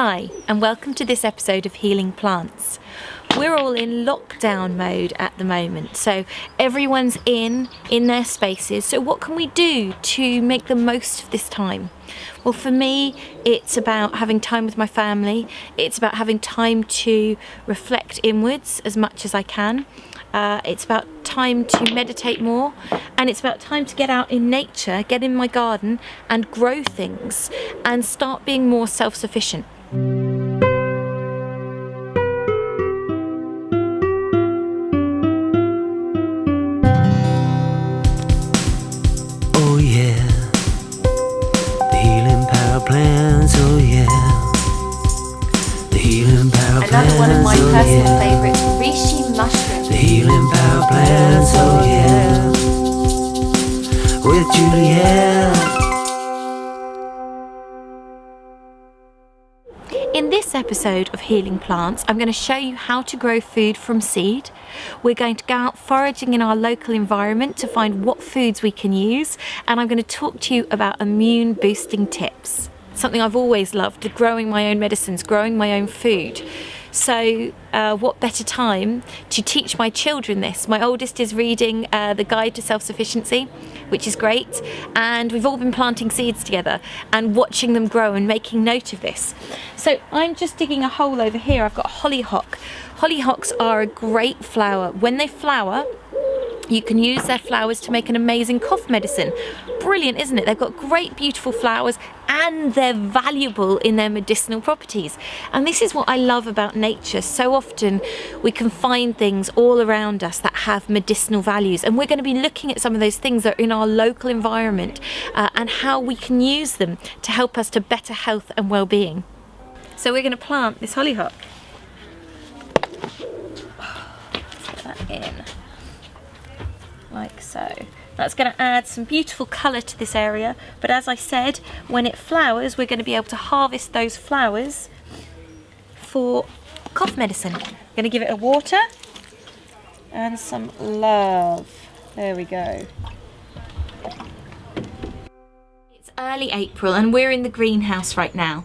Hi, and welcome to this episode of Healing Plants. We're all in lockdown mode at the moment, so everyone's in their spaces. So what can we do to make the most of this time? Well, for me, it's about having time with my family. It's about having time to reflect inwards as much as I can. It's about time to meditate more, and it's about time to get out in nature, get in my garden and grow things and start being more self-sufficient. Oh yeah, the healing power plants, oh yeah, the healing power plants. Another one of my oh personal yeah. favourites, reishi mushrooms. The healing power plants, oh yeah, with Juliette. In this episode of Healing Plants, I'm going to show you how to grow food from seed. We're going to go out foraging in our local environment to find what foods we can use, and I'm going to talk to you about immune boosting tips. Something I've always loved, growing my own medicines, growing my own food. So what better time to teach my children this? My oldest is reading The Guide to Self-Sufficiency, which is great, and we've all been planting seeds together and watching them grow and making note of this. So I'm just digging a hole over here. I've got hollyhock. Hollyhocks are a great flower. When they flower, you can use their flowers to make an amazing cough medicine. Brilliant, isn't it? They've got great, beautiful flowers and they're valuable in their medicinal properties. And this is what I love about nature. So often we can find things all around us that have medicinal values. And we're going to be looking at some of those things that are in our local environment and how we can use them to help us to better health and well-being. So we're going to plant this hollyhock. Let's get that in. Like so. That's going to add some beautiful colour to this area, but as I said, when it flowers we're going to be able to harvest those flowers for cough medicine. I'm going to give it a water and some love. There we go. It's early April and we're in the greenhouse right now.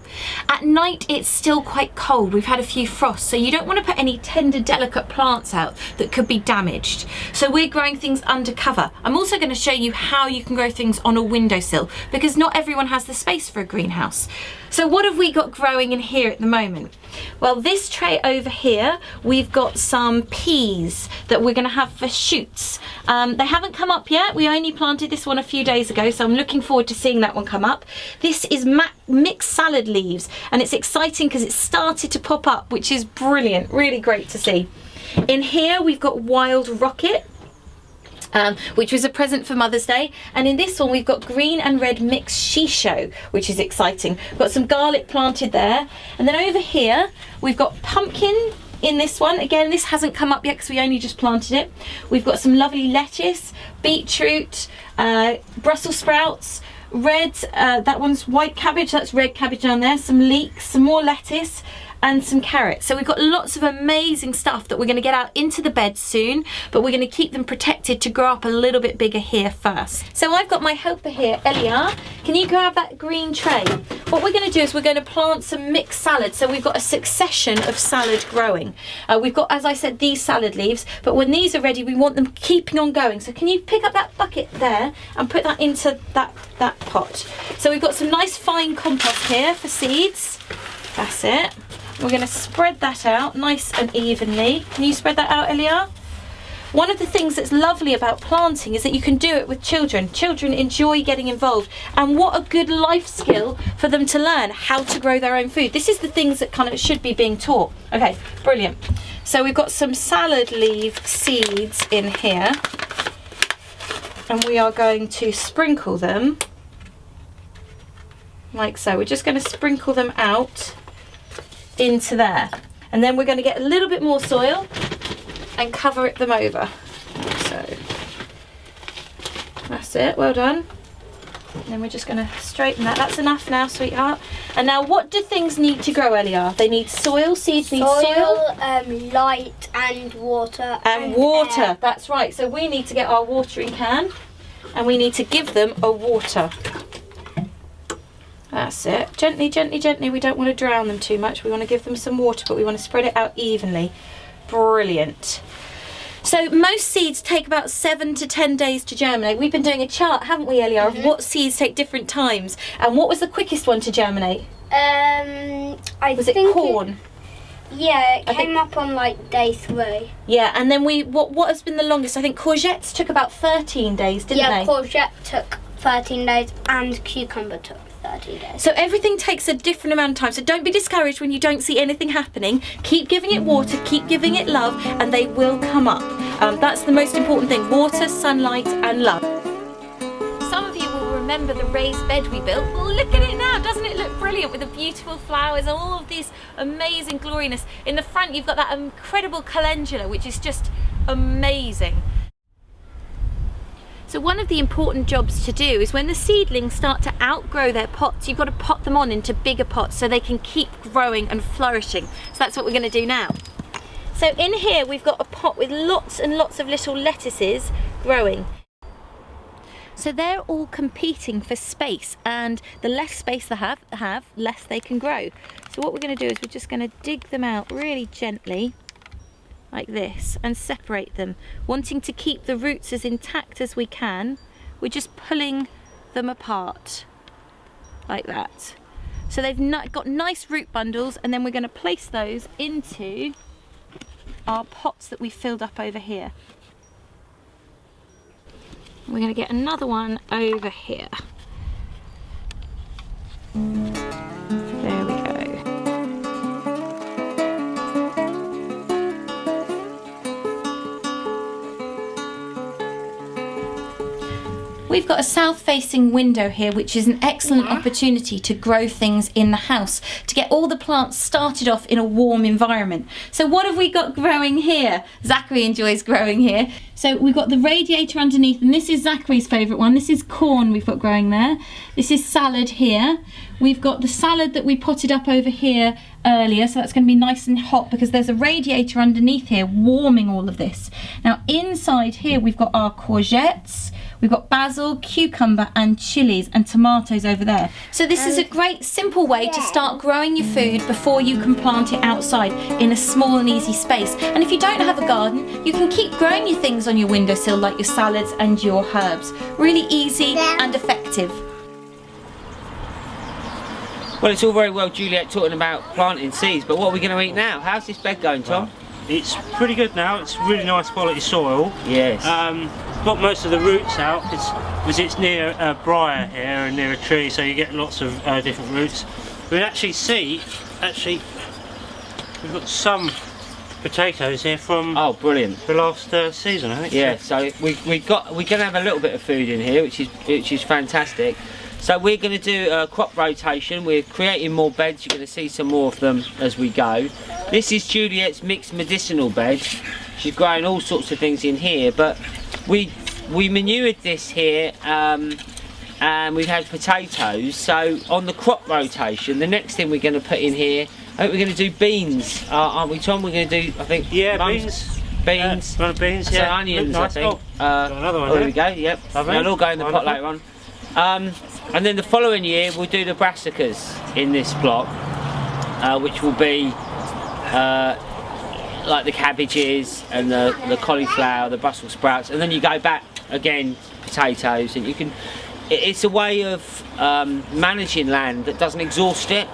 At night it's still quite cold. We've had a few frosts, so you don't want to put any tender, delicate plants out that could be damaged. So we're growing things under cover. I'm also going to show you how you can grow things on a windowsill, because not everyone has the space for a greenhouse. So what have we got growing in here at the moment? Well, this tray over here, we've got some peas that we're going to have for shoots. They haven't come up yet. We only planted this one a few days ago, so I'm looking forward to seeing that one come up. This is mixed salad leaves, and it's exciting because it's started to pop up, which is brilliant, really great to see. In here we've got wild rocket, which was a present for Mother's Day, and in this one we've got green and red mixed shisho, which is exciting. We've got some garlic planted there, and then over here we've got pumpkin in this one. Again, this hasn't come up yet because we only just planted it. We've got some lovely lettuce, beetroot, Brussels sprouts, red, that one's white cabbage, that's red cabbage down there, some leeks, some more lettuce and some carrots. So we've got lots of amazing stuff that we're going to get out into the bed soon, but we're going to keep them protected to grow up a little bit bigger here first. So I've got my helper here, Elia. Can you grab that green tray? What we're going to do is we're going to plant some mixed salad. So we've got a succession of salad growing. We've got, as I said, these salad leaves, but when these are ready we want them keeping on going. So can you pick up that bucket there and put that into that pot? So we've got some nice fine compost here for seeds. That's it. We're going to spread that out nice and evenly. Can you spread that out, Elia? One of the things that's lovely about planting is that you can do it with children. Children enjoy getting involved, and what a good life skill for them to learn how to grow their own food. This is the things that kind of should be being taught. Okay, brilliant. So we've got some salad leaf seeds in here, and we are going to sprinkle them like so. We're just going to sprinkle them out into there, and then we're going to get a little bit more soil and cover them over. So that's it, well done. And then we're just going to straighten that. That's enough now, sweetheart. And now what do things need to grow, Elia? They need soil, seeds need soil. Light and water. And water, air. That's right. So we need to get our watering can and we need to give them a water. That's it. Gently, gently, gently. We don't want to drown them too much. We want to give them some water, but we want to spread it out evenly. Brilliant. So most seeds take about 7 to 10 days to germinate. We've been doing a chart, haven't we, Elia, of what seeds take different times. And what was the quickest one to germinate? Was it corn? Yeah, it came up on like day 3. Yeah, and then what has been the longest? I think courgettes took about 13 days, didn't they? Yeah, courgette took 13 days and cucumber took 13 days. So everything takes a different amount of time. So don't be discouraged when you don't see anything happening. Keep giving it water, keep giving it love, and they will come up. That's the most important thing. Water, sunlight, and love. Some of you will remember the raised bed we built. Well, look at it now. Doesn't it look brilliant with the beautiful flowers and all of these amazing gloriness? In the front, you've got that incredible calendula, which is just amazing. So one of the important jobs to do is when the seedlings start to outgrow their pots, you've got to pot them on into bigger pots so they can keep growing and flourishing. So that's what we're going to do now. So in here we've got a pot with lots and lots of little lettuces growing. So they're all competing for space, and the less space they have, less they can grow. So what we're going to do is we're just going to dig them out really gently, like this, and separate them, wanting to keep the roots as intact as we can. We're just pulling them apart like that. So they've got nice root bundles, and then we're going to place those into our pots that we filled up over here. We're going to get another one over here. There we go. We've got a south-facing window here, which is an excellent opportunity to grow things in the house, to get all the plants started off in a warm environment. So what have we got growing here? Zachary enjoys growing here. So we've got the radiator underneath, and this is Zachary's favourite one. This is corn we've got growing there. This is salad here. We've got the salad that we potted up over here earlier, so that's going to be nice and hot because there's a radiator underneath here warming all of this. Now inside here we've got our courgettes, we've got basil, cucumber and chilies and tomatoes over there. So this is a great simple way to start growing your food before you can plant it outside in a small and easy space. And if you don't have a garden, you can keep growing your things on your windowsill like your salads and your herbs. Really easy and effective. Well, it's all very well Juliette talking about planting seeds, but what are we going to eat now? How's this bed going, Tom? It's pretty good now. It's really nice quality soil. Yes. Got most of the roots out because it's near a briar here and near a tree, so you get lots of different roots. We can actually see, we've got some potatoes here from brilliant. the last season, I think. Yeah. So we're going to have a little bit of food in here, which is fantastic. So we're going to do a crop rotation. We're creating more beds. You're going to see some more of them as we go. This is Juliette's mixed medicinal bed. She's growing all sorts of things in here, but we manured this here and we've had potatoes. So on the crop rotation, the next thing we're going to put in here, I think we're going to do beans, aren't we, Tom? We're going to do, I think, beans. Beans. Beans, so yeah. onions, Nice. I think. Another one. There we go. Yep. They'll all go in the pot later on. And then the following year we'll do the brassicas in this plot, which will be like the cabbages and the cauliflower, the Brussels sprouts, and then you go back again potatoes, and you can. It's a way of managing land that doesn't exhaust it,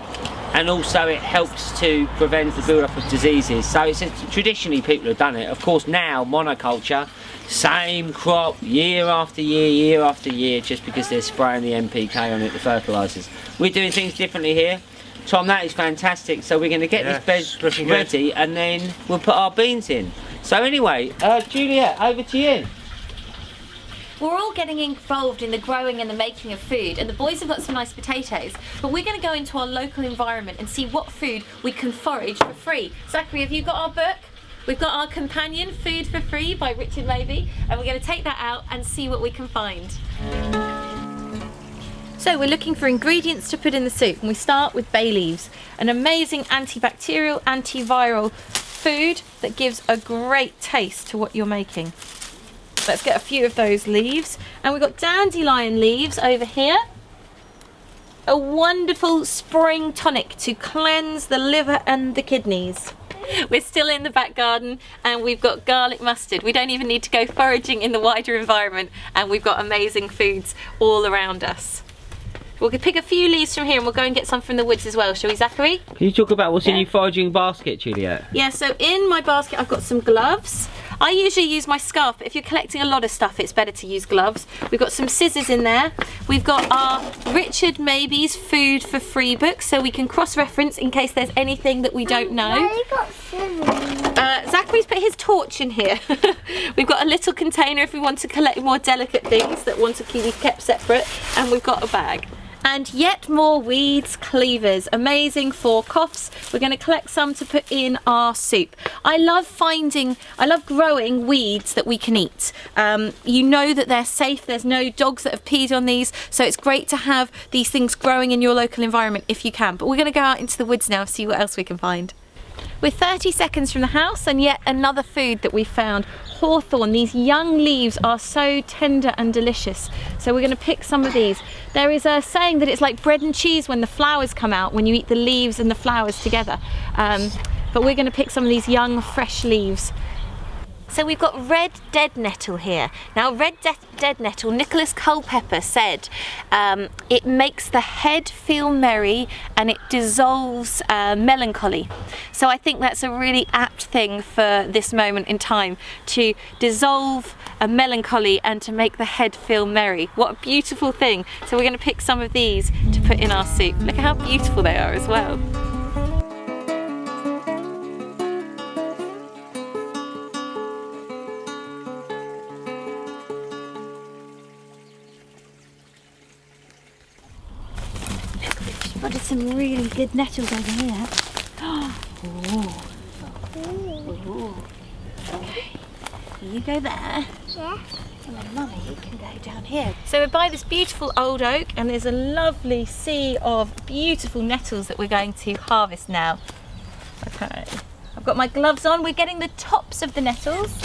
and also it helps to prevent the build-up of diseases. So traditionally people have done it. Of course now monoculture. Same crop year after year, just because they're spraying the NPK on it, the fertilisers. We're doing things differently here. Tom, that is fantastic. So we're going to get this bed ready and then we'll put our beans in. So anyway, Juliette, over to you. We're all getting involved in the growing and the making of food, and the boys have got some nice potatoes, but we're going to go into our local environment and see what food we can forage for free. Zachary, have you got our book? We've got our companion, Food for Free by Richard Mabey, and we're going to take that out and see what we can find. So we're looking for ingredients to put in the soup, and we start with bay leaves, an amazing antibacterial, antiviral food that gives a great taste to what you're making. Let's get a few of those leaves, and we've got dandelion leaves over here. a wonderful spring tonic to cleanse the liver and the kidneys. We're still in the back garden and we've got garlic mustard. We don't even need to go foraging in the wider environment, and we've got amazing foods all around us. We'll pick a few leaves from here and we'll go and get some from the woods as well, shall we, Zachary? Can you talk about what's in your foraging basket, Juliette? Yeah, so in my basket I've got some gloves. I usually use my scarf, but if you're collecting a lot of stuff, it's better to use gloves. We've got some scissors in there. We've got our Richard Maybe's Food for Free book, so we can cross-reference in case there's anything that we don't know. Why you got scissors? Zachary's put his torch in here. We've got a little container if we want to collect more delicate things that want to be kept separate, and we've got a bag. And yet more weeds cleavers, amazing for coughs. We're going to collect some to put in our soup. I love growing weeds that we can eat. You know that they're safe, there's no dogs that have peed on these, so it's great to have these things growing in your local environment if you can. But we're going to go out into the woods now and see what else we can find. We're 30 seconds from the house, and yet another food that we found. Hawthorn. These young leaves are so tender and delicious, so we're going to pick some of these. There is a saying that it's like bread and cheese when the flowers come out, when you eat the leaves and the flowers together, but we're going to pick some of these young fresh leaves. So we've got red dead nettle here. Now red dead nettle, Nicholas Culpeper said, it makes the head feel merry and it dissolves melancholy. So I think that's a really apt thing for this moment in time, to dissolve a melancholy and to make the head feel merry. What a beautiful thing. So we're going to pick some of these to put in our soup. Look at how beautiful they are as well. Spotted some really good nettles over here. Oh. Ooh. Okay. You go there. Yeah. And then Mummy can go down here. So we're by this beautiful old oak, and there's a lovely sea of beautiful nettles that we're going to harvest now. Okay. I've got my gloves on. We're getting the tops of the nettles.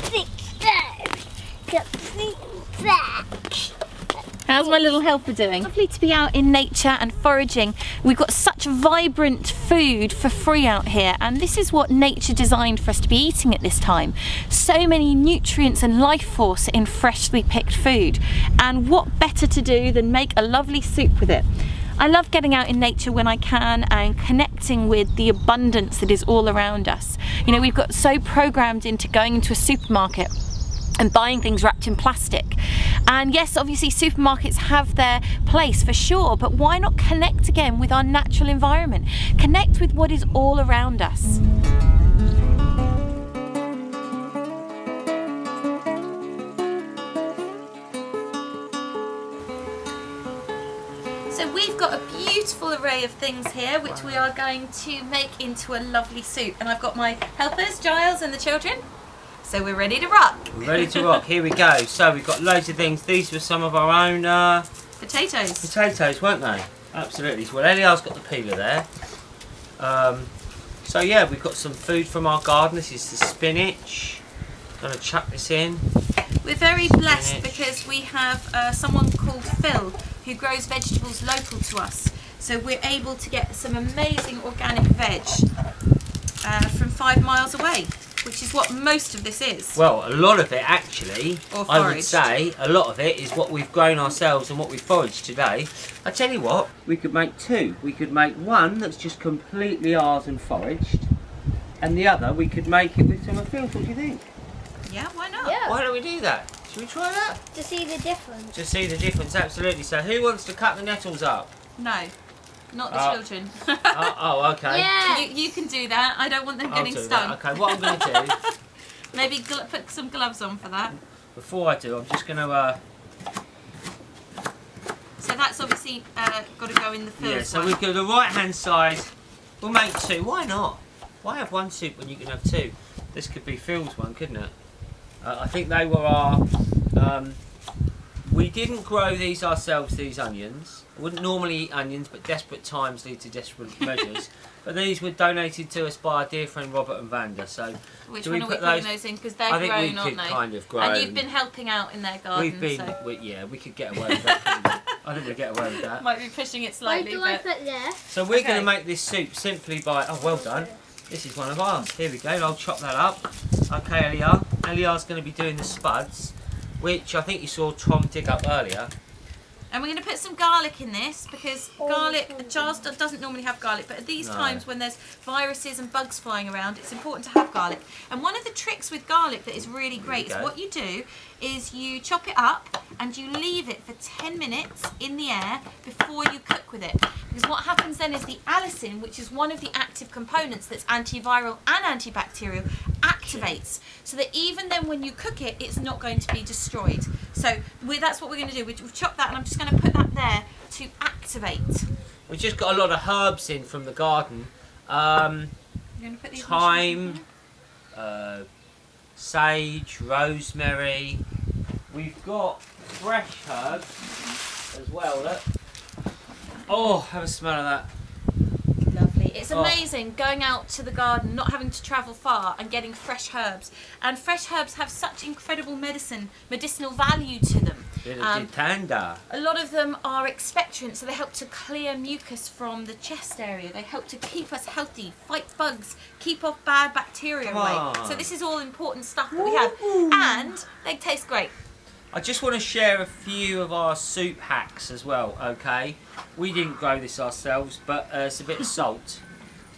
How's my little helper doing? Lovely to be out in nature and foraging. We've got such vibrant food for free out here, and this is what nature designed for us to be eating at this time. So many nutrients and life force in freshly picked food, and what better to do than make a lovely soup with it. I love getting out in nature when I can and connecting with the abundance that is all around us. You know, we've got so programmed into going into a supermarket and buying things wrapped in plastic. And yes, obviously supermarkets have their place for sure, but why not connect again with our natural environment? Connect with what is all around us. So we've got a beautiful array of things here which we are going to make into a lovely soup. And I've got my helpers, Giles and the children. So we're ready to rock. We're ready to rock. Here we go. So we've got loads of things. These were some of our own potatoes, weren't they? Absolutely. Well, Eliel's got the peeler there. So yeah, we've got some food from our garden. This is the spinach. Gonna chuck this in. We're very blessed because we have someone called Phil who grows vegetables local to us. So we're able to get some amazing organic veg from 5 miles away, which is what most of this is. Well, a lot of it actually, Or I would foraged. say, a lot of it is what we've grown ourselves and what we've foraged today. I tell you what, we could make two. We could make one that's just completely ours and foraged, and the other we could make it with some of Phil's. What do you think? Yeah, why not? Yeah. Why don't we do that? Should we try that? To see the difference. To see the difference, absolutely. So who wants to cut the nettles up? No, not the children. Oh, okay. Yeah. You can do that. I don't want them I'll getting do stung. that. Okay, what I'm going to do, Maybe put some gloves on for that. before I do, I'm just going to... So that's obviously got to go in the Phil's yeah, so one. we've got the right-hand side. We'll make two. Why not? Why have one soup when you can have two? This could be Phil's one, couldn't it? I think they were our... we didn't grow these ourselves, these onions. I wouldn't normally eat onions, but desperate times lead to desperate measures. But these were donated to us by our dear friend Robert and Vanda. So Which do one we are we put putting those in? Because they're I think grown, we aren't could they? kind of grow. And you've been helping out in their garden. We've been, so. yeah, we could get away with that, couldn't we? I think we get away with that. Might be pushing it Why slightly, do I but put there? So we're going Okay. to make this soup simply by... Oh, well done. This is one of ours. Here we go. I'll chop that up. Okay, Eliar. Eliar's going to be doing the spuds, which I think you saw Tom dig up earlier. and we're going to put some garlic in this because garlic, jars doesn't normally have garlic, but at these No. times when there's viruses and bugs flying around, it's important to have garlic. And one of the tricks with garlic that is really great is go. what you do is you chop it up and you leave it for 10 minutes in the air before you cook with it. Because what happens then is the allicin, which is one of the active components that's antiviral and antibacterial, activates. So that even then when you cook it, it's not going to be destroyed. So that's what we're going to do. We've chopped that and I'm just going to put that there to activate. We've just got a lot of herbs in from the garden. I'm going to put these Thyme, sage, rosemary. We've got fresh herbs as well, look. Oh, have a smell of that. Lovely. It's Oh. amazing going out to the garden, not having to travel far and getting fresh herbs. And fresh herbs have such incredible medicinal value to them. Bit of tanda. A lot of them are expectorants, so they help to clear mucus from the chest area. They help to keep us healthy, fight bugs, keep off bad bacteria Come away. on. So this is all important stuff that we have. And they taste great. I just want to share a few of our soup hacks as well, okay? We didn't grow this ourselves, but it's a bit of salt.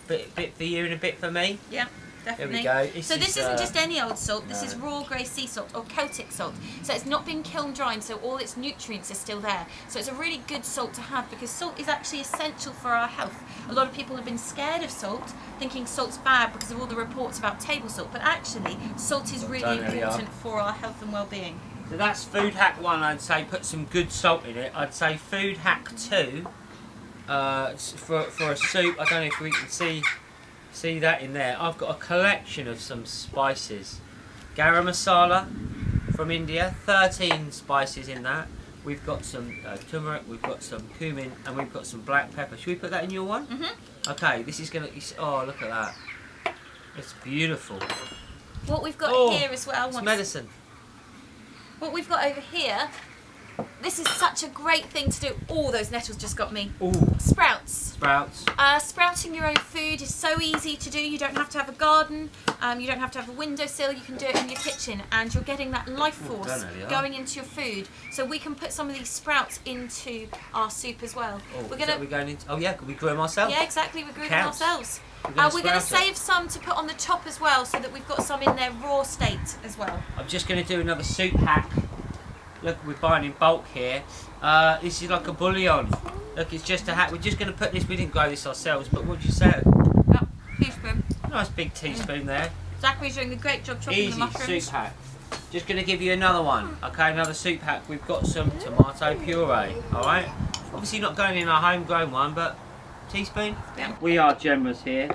Bit for you and a bit for me. Yeah, There definitely. we go. So this isn't just any old salt, this no. is raw grey sea salt or Celtic salt. So it's not been kiln dried, so all its nutrients are still there. So it's a really good salt to have because salt is actually essential for our health. A lot of people have been scared of salt, thinking salt's bad because of all the reports about table salt, but actually salt is really done, Eliar. important for our health and well-being. So that's food hack 1, I'd say put some good salt in it. I'd say food hack 2, for a soup, I don't know if we can see that in there. I've got a collection of some spices. Garam masala from India, 13 spices in that. We've got some turmeric, we've got some cumin, and we've got some black pepper. Should we put that in your one? Mm-hmm. Okay, this is gonna, oh look at that. It's beautiful. What we've got Oh, here as well, It's medicine. what we've got over here, this is such a great thing to do. All those nettles just got me. Ooh, Sprouts. sprouts. Sprouting your own food is so easy to do. You don't have to have a garden, you don't have to have a windowsill, you can do it in your kitchen and you're getting that life force done it, yeah. going into your food. So we can put some of these sprouts into our soup as well. Oh, We're is that gonna, we going into? Oh yeah, could we grow them ourselves? yeah, exactly, we're growing Counts. ourselves. gonna We're going to sprout it. save some to put on the top as well so that we've got some in their raw state as well. I'm just going to do another soup hack. Look, we're buying in bulk here. This is like a bouillon. Look, it's just a hack. We're just going to put this, we didn't grow this ourselves, but what would you say? Oh, teaspoon. Nice big teaspoon there. Zachary's doing a great job chopping the Easy mushrooms. soup hack. Just going to give you another one. Okay, another soup hack. We've got some tomato puree. Alright? Obviously not going in our homegrown one, but teaspoon? Yeah. We are generous here.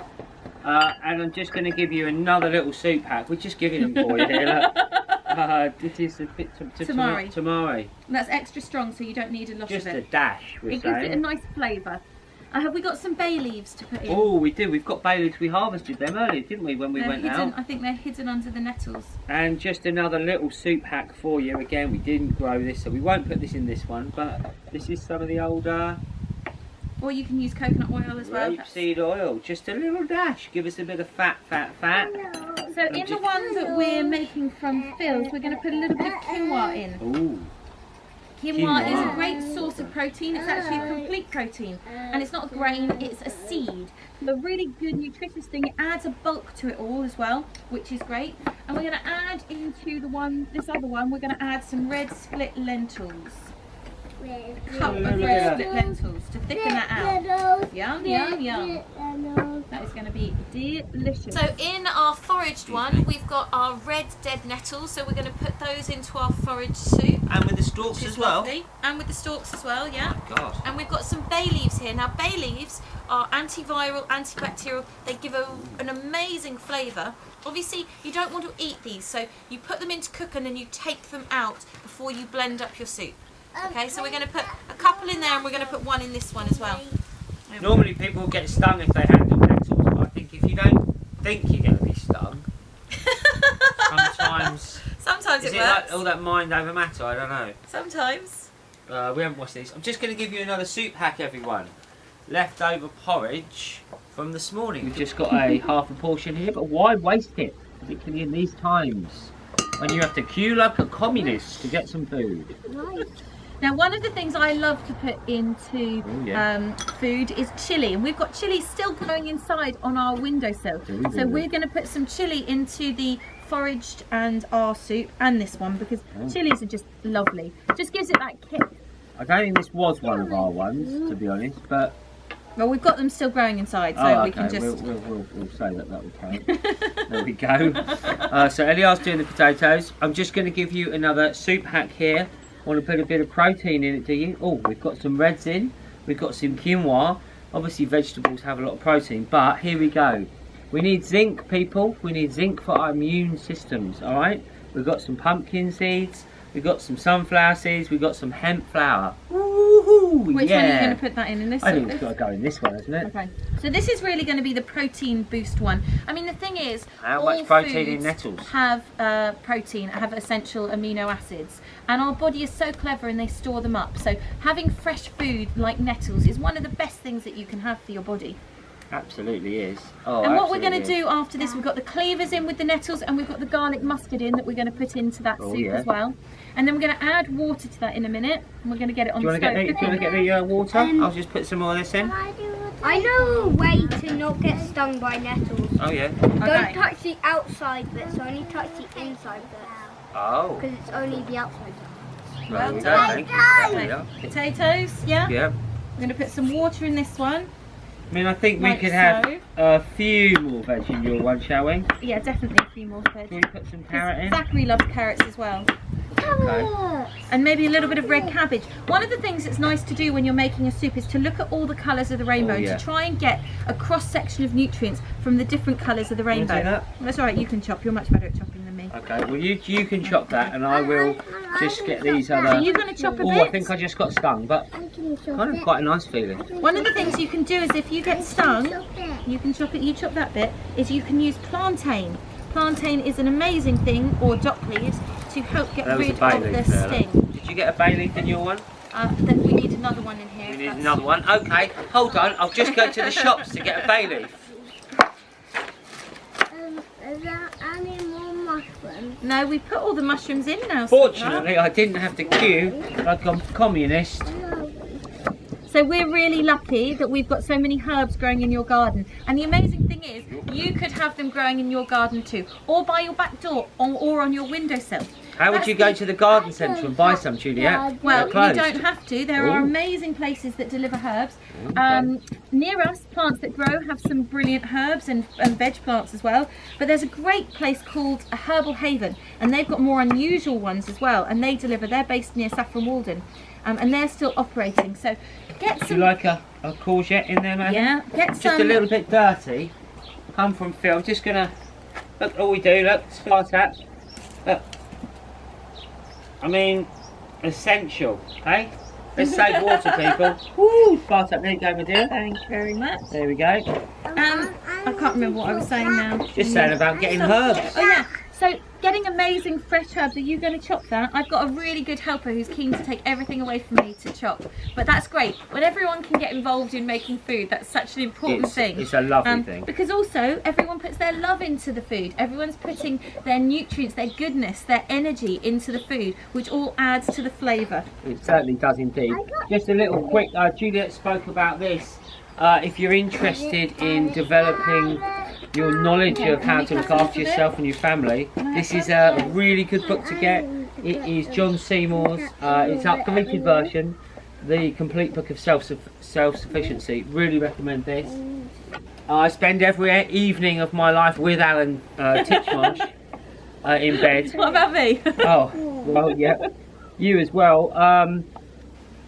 And I'm just going to give you another little soup hack. We're just giving them for you here, look. This is a bit Tamari. tamari. And that's extra strong so you don't need a lot Just of a it. dash, we're It gives it a saying. nice flavour. Have we got some bay leaves to put in? Oh, we do. We've got bay leaves. We harvested them earlier, didn't we, when we They're went hidden, out? I think they're hidden under the nettles. And just another little soup hack for you. Again, we didn't grow this, so we won't put this in this one. But this is some of the old Or you can use coconut oil as well. rapeseed oil. Just a little dash. Give us a bit of fat. So in the one that we're making from Phil's, we're going to put a little bit of quinoa in. Ooh. Quinoa is a Quinoa. great source of protein. It's actually a complete protein. And it's not a grain, it's a seed. A really good nutritious thing. It adds a bulk to it all as well, which is great. And we're going to add into this other one, we're going to add some red split lentils. A cup of Look at red that. split lentils to thicken that out. Yum, yum, yum. That is going to be delicious. So in our foraged one, we've got our red dead nettles. So we're going to put those into our forage soup. And with the stalks Which as is well. lovely. And with the stalks as well, yeah. God. And we've got some bay leaves here. Now bay leaves are antiviral, antibacterial. They give an amazing flavour. Obviously you don't want to eat these, so you put them into cook and then you take them out before you blend up your soup. Okay, so we're going to put a couple in there and we're going to put one in this one as well. Normally people get stung if they handle nettles, but I think if you don't think you're going to be stung, sometimes... Sometimes Is it it works. like all that mind over matter? I don't know. Sometimes. we haven't washed these. I'm just going to give you another soup hack, everyone. Leftover porridge from this morning. We've just got a half a portion here, but why waste it? Particularly in these times when you have to queue like a communist to get some food. Now, one of the things I love to put into food is chilli, and we've got chilli still growing inside on our windowsill. So we're going to put some chilli into the foraged and our soup and this one, because chilies are just lovely. Just gives it that kick. I don't think this was one of our ones, to be honest, but well, we've got them still growing inside, so we can just we'll say that we can. There we go. So Elia's doing the potatoes. I'm just going to give you another soup hack here. Want to put a bit of protein in it, do you? Oh, we've got some reds in. We've got some quinoa. Obviously, vegetables have a lot of protein, but here we go. We need zinc, people. We need zinc for our immune systems, all right? We've got some pumpkin seeds. We've got some sunflower seeds. We've got some hemp flour. Woohoo! Which one are you going to put that in this? I think it's got to go in this one, isn't it? Okay. So this is really going to be the protein boost one. I mean, the thing is, how much protein in nettles? Have protein, have essential amino acids, and our body is so clever and they store them up. So having fresh food like nettles is one of the best things that you can have for your body. Absolutely is. Oh, and what we're going to do after this, we've got the cleavers in with the nettles, and we've got the garlic mustard in that we're going to put into that soup as well. And then we're going to add water to that in a minute, and we're going to get it on the stove. Do you want to get the water? I'll just put some more of this in. I know a way to not get stung by nettles. Oh yeah. Don't touch the outside bits, only touch the inside bits. Oh. Because it's only the outside bits. Well done. Potatoes, yeah? Yeah. We're going to put some water in this one. I mean, I think we could have a few more veg in your one, shall we? Yeah, definitely a few more veg. Can we put some carrot in? Zachary loves carrots as well. Okay. And maybe a little bit of red cabbage. One of the things that's nice to do when you're making a soup is to look at all the colours of the rainbow and to try and get a cross section of nutrients from the different colours of the rainbow. You that? That's alright, you can chop. You're much better at chopping than me. Okay, well you can chop that and I will just get these other... Are you going to chop a bit? Oh, I think I just got stung, but kind of quite a nice feeling. One of the things you can do is if you get stung, you can chop it, you chop that bit, is you can use plantain. Plantain is an amazing thing, or dock leaves, to help get rid of the sting. Did you get a bay leaf in your one? Then we need another one in here. We need another one. Okay, hold on. I'll just go to the shops to get a bay leaf. Is there any more mushrooms? No, we put all the mushrooms in now. Fortunately, I didn't have to queue like a communist. So we're really lucky that we've got so many herbs growing in your garden. And the amazing thing is, you could have them growing in your garden too, or by your back door, or on your windowsill. How would you go to the garden centre and buy some, Juliette? Well, you don't have to. There are amazing places that deliver herbs. Near us, Plants That Grow have some brilliant herbs and veg plants as well. But there's a great place called a Herbal Haven, and they've got more unusual ones as well. And they deliver. They're based near Saffron Walden, and they're still operating. So get some. Do you like a courgette in there, man? Yeah, get some. Just a little bit dirty. Come from Phil. I'm just gonna look. All we do. Look, start that. Look. I mean, essential, eh? Let's save water, people. Woo! Start up. There you go, my dear. Thank you very much. There we go. I can't remember what I was saying now. Just saying about getting herbs. Oh yeah. So getting amazing fresh herbs. Are you going to chop that? I've got a really good helper who's keen to take everything away from me to chop. But that's great. When everyone can get involved in making food, that's such an important thing. It's a lovely thing. Because also everyone puts their love into the food. Everyone's putting their nutrients, their goodness, their energy into the food, which all adds to the flavour. It certainly does indeed. Just a little quick, Juliette spoke about this. If you're interested in developing your knowledge of how to look after yourself and your family, this is a really good book to get. It is John Seymour's, it's updated version, the complete book of self-sufficiency. Really recommend this. I spend every evening of my life with Alan Titchmarsh in bed. What about me? Oh, well, yeah, you as well.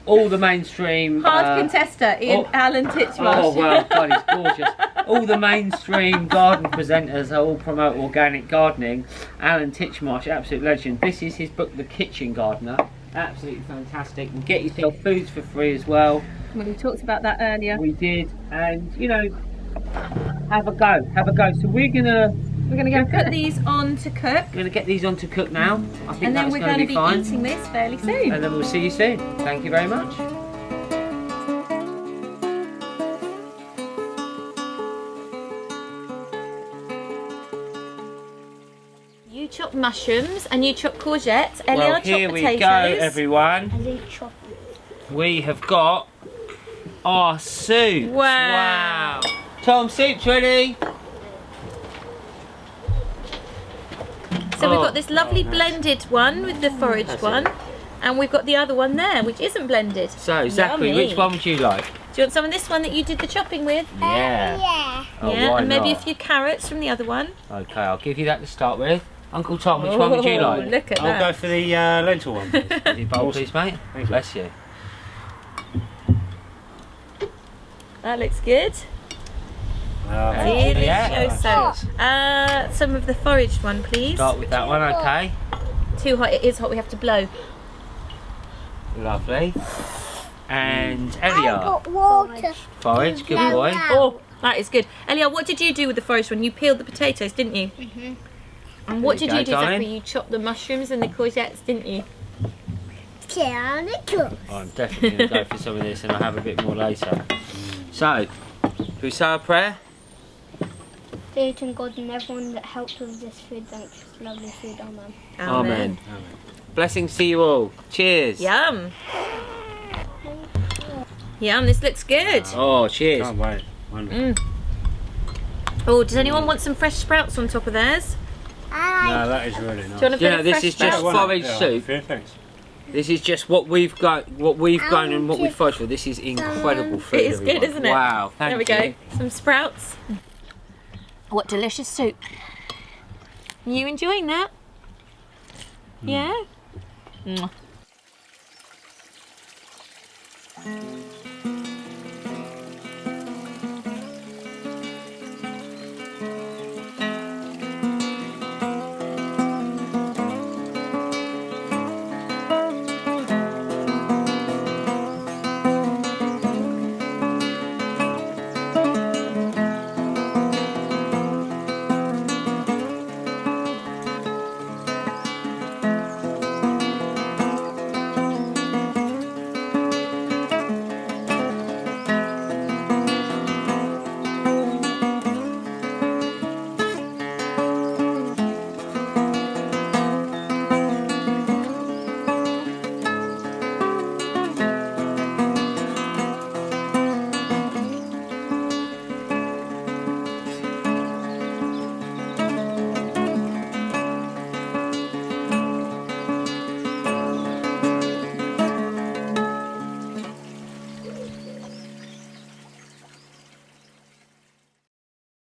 All the mainstream hard contester in Alan Titchmarsh. Oh well, God, he's gorgeous. All the mainstream garden presenters all promote organic gardening. Alan Titchmarsh, absolute legend. This is his book, The Kitchen Gardener. Absolutely fantastic. And get yourself foods for free as well. Well, we talked about that earlier. We did, and you know, have a go. So we're gonna We're going to go put these on to cook. We're going to get these on to cook now. I think And then that's we're going to be fine. eating this fairly soon. And then we'll see you soon. Thank you very much. You chop mushrooms and you chop courgettes. Ellie, Well, I'll chop here we potatoes. go, everyone. I didn't chop it. We have got our soup. Wow. Tom, soup's ready. So we've Oh. got this lovely blended one with the foraged one. And we've got the other one there, which isn't blended. So, Zachary, Yummy. which one would you like? Do you want some of this one that you did the chopping with? Yeah. Yeah. Oh, yeah, why and maybe not? a few carrots from the other one. Okay, I'll give you that to start with. Uncle Tom, which one would you Oh, like? Look at I'll go that. for the lentil one. Please. Your bowl, please, mate. Thank you. Bless you. That looks good. Yeah. Delicious. Some of the foraged one, please. Start with that one, okay? Too hot. It is hot. We have to blow. Lovely. And I Elia, got water. forage, good boy. Oh, that is good. Elia, what did you do with the foraged one? You peeled the potatoes, didn't you? Mhm. And what There did you you go, do, darling. Zachary? You chopped the mushrooms and the courgettes, didn't you? Can it cook? I'm definitely going to go for some of this and I'll have a bit more later. So, should we say a prayer? Dear to God and everyone that helped with this food, thanks. It's lovely food, amen. Amen. Blessings to you all. Cheers. Yum. Yum, this looks good. Oh, cheers. Can't wait. Wonderful. Oh, does anyone want some fresh sprouts on top of theirs? No, that is really nice. Do you want a You bit know, of this fresh is just sprouts? forage soup. Yeah, thanks. This is just what we've got, and what we've foraged for. This is incredible food. It is good, everyone. isn't it? Wow, thank There we you. go. Some sprouts. What delicious soup. You enjoying that? Yeah? Mwah.